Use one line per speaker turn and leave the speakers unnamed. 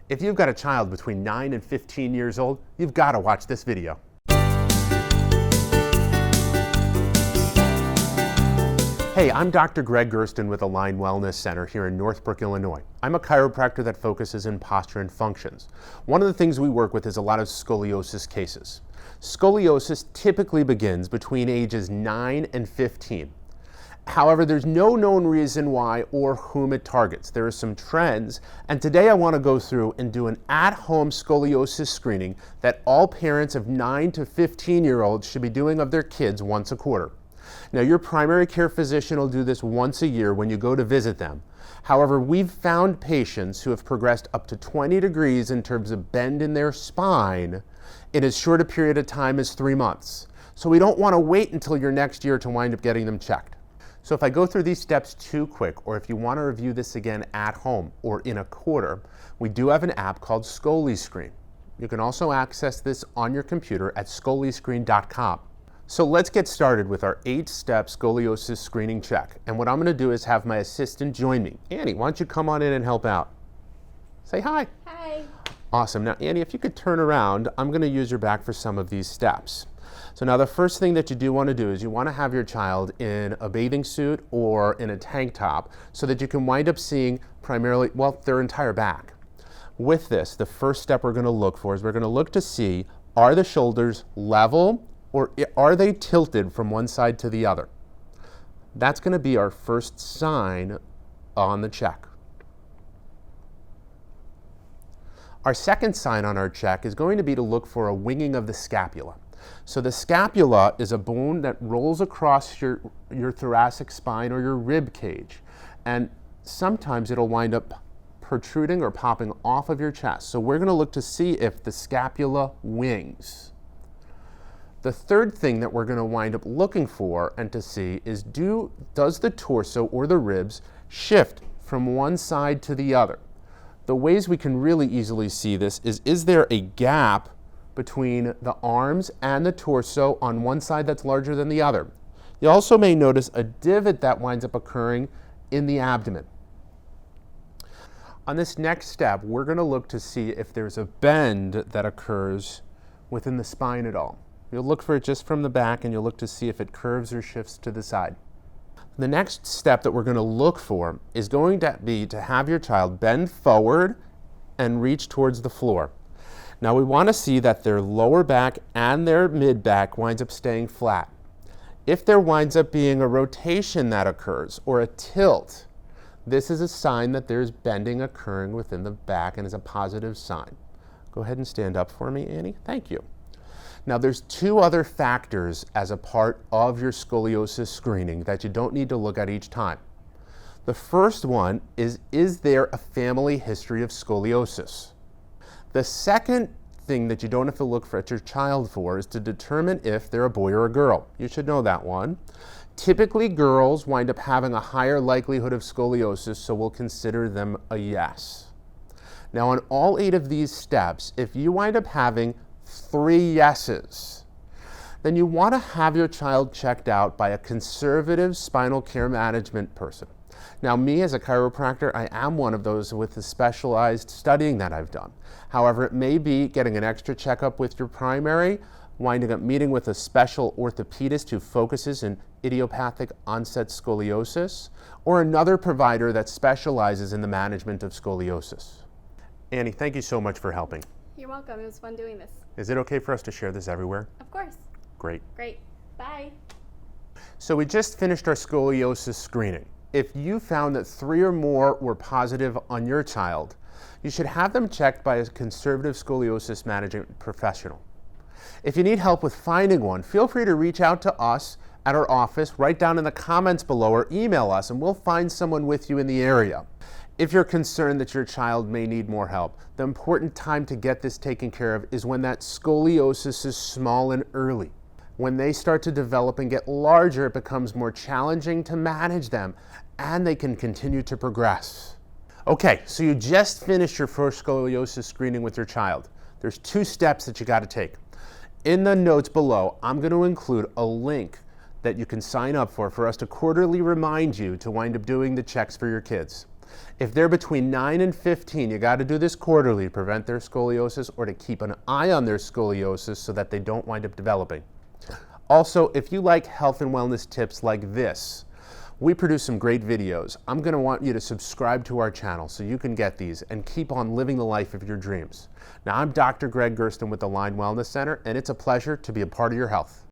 If you've got a child between 9 and 15 years old, you've got to watch this video. Hey, I'm Dr. Gregg with Align Wellness Center here in Northbrook, Illinois. I'm a chiropractor that focuses in posture and functions. One of the things we work with is a lot of scoliosis cases. Scoliosis typically begins between ages 9 and 15. However, there's no known reason why or whom it targets. There are some trends, and today I want to go through and do an at-home scoliosis screening that all parents of 9 to 15-year-olds should be doing of their kids once a quarter. Now, your primary care physician will do this once a year when you go to visit them. However, we've found patients who have progressed up to 20 degrees in terms of bend in their spine in as short a period of time as 3 months. So we don't want to wait until your next year to wind up getting them checked. So if I go through these steps too quick, or if you want to review this again at home or in a quarter, we do have an app called ScoliScreen. You can also access this on your computer at scoliscreen.com. So let's get started with our 8-step scoliosis screening check. And what I'm going to do is have my assistant join me. Annie, why don't you come on in and help out? Say hi.
Hi.
Awesome. Now, Annie, if you could turn around, I'm going to use your back for some of these steps. So now the first thing that you do want to do is you want to have your child in a bathing suit or in a tank top so that you can wind up seeing primarily, well, their entire back. With this, the first step we're going to look for is we're going to look to see, are the shoulders level or are they tilted from one side to the other? That's going to be our first sign on the check. Our second sign on our check is going to be to look for a winging of the scapula. So the scapula is a bone that rolls across your thoracic spine or your rib cage, and sometimes it'll wind up protruding or popping off of your chest. So we're going to look to see if the scapula wings. The third thing that we're going to wind up looking for and to see is does the torso or the ribs shift from one side to the other? The ways we can really easily see this is there a gap between the arms and the torso on one side that's larger than the other? You also may notice a divot that winds up occurring in the abdomen. On this next step, we're going to look to see if there's a bend that occurs within the spine at all. You'll look for it just from the back and you'll look to see if it curves or shifts to the side. The next step that we're going to look for is going to be to have your child bend forward and reach towards the floor. Now we want to see that their lower back and their mid back winds up staying flat. If there winds up being a rotation that occurs or a tilt, this is a sign that there's bending occurring within the back and is a positive sign. Go ahead and stand up for me, Annie. Thank you. Now there's 2 other factors as a part of your scoliosis screening that you don't need to look at each time. The first one is there a family history of scoliosis? The second thing that you don't have to look at your child for is to determine if they're a boy or a girl. You should know that one. Typically, girls wind up having a higher likelihood of scoliosis, so we'll consider them a yes. Now, on all 8 of these steps, if you wind up having 3 yeses, then you want to have your child checked out by a conservative spinal care management person. Now, me as a chiropractor, I am one of those with the specialized studying that I've done. However, it may be getting an extra checkup with your primary, winding up meeting with a special orthopedist who focuses in idiopathic onset scoliosis, or another provider that specializes in the management of scoliosis. Annie, thank you so much for helping.
You're welcome. It was fun doing this.
Is it okay for us to share this everywhere?
Of course.
Great.
Great. Bye.
So we just finished our scoliosis screening. If you found that 3 or more were positive on your child, you should have them checked by a conservative scoliosis management professional. If you need help with finding one, feel free to reach out to us at our office, write down in the comments below, or email us, and we'll find someone with you in the area. If you're concerned that your child may need more help, the important time to get this taken care of is when that scoliosis is small and early. When they start to develop and get larger, it becomes more challenging to manage them, and they can continue to progress. Okay, so you just finished your first scoliosis screening with your child. There's 2 steps that you got to take. In the notes below, I'm going to include a link that you can sign up for us to quarterly remind you to wind up doing the checks for your kids. If they're between 9 and 15, you got to do this quarterly to prevent their scoliosis or to keep an eye on their scoliosis so that they don't wind up developing. Also, if you like health and wellness tips like this, we produce some great videos. I'm going to want you to subscribe to our channel so you can get these and keep on living the life of your dreams. Now, I'm Dr. Gregg with the Line Wellness Center, and it's a pleasure to be a part of your health.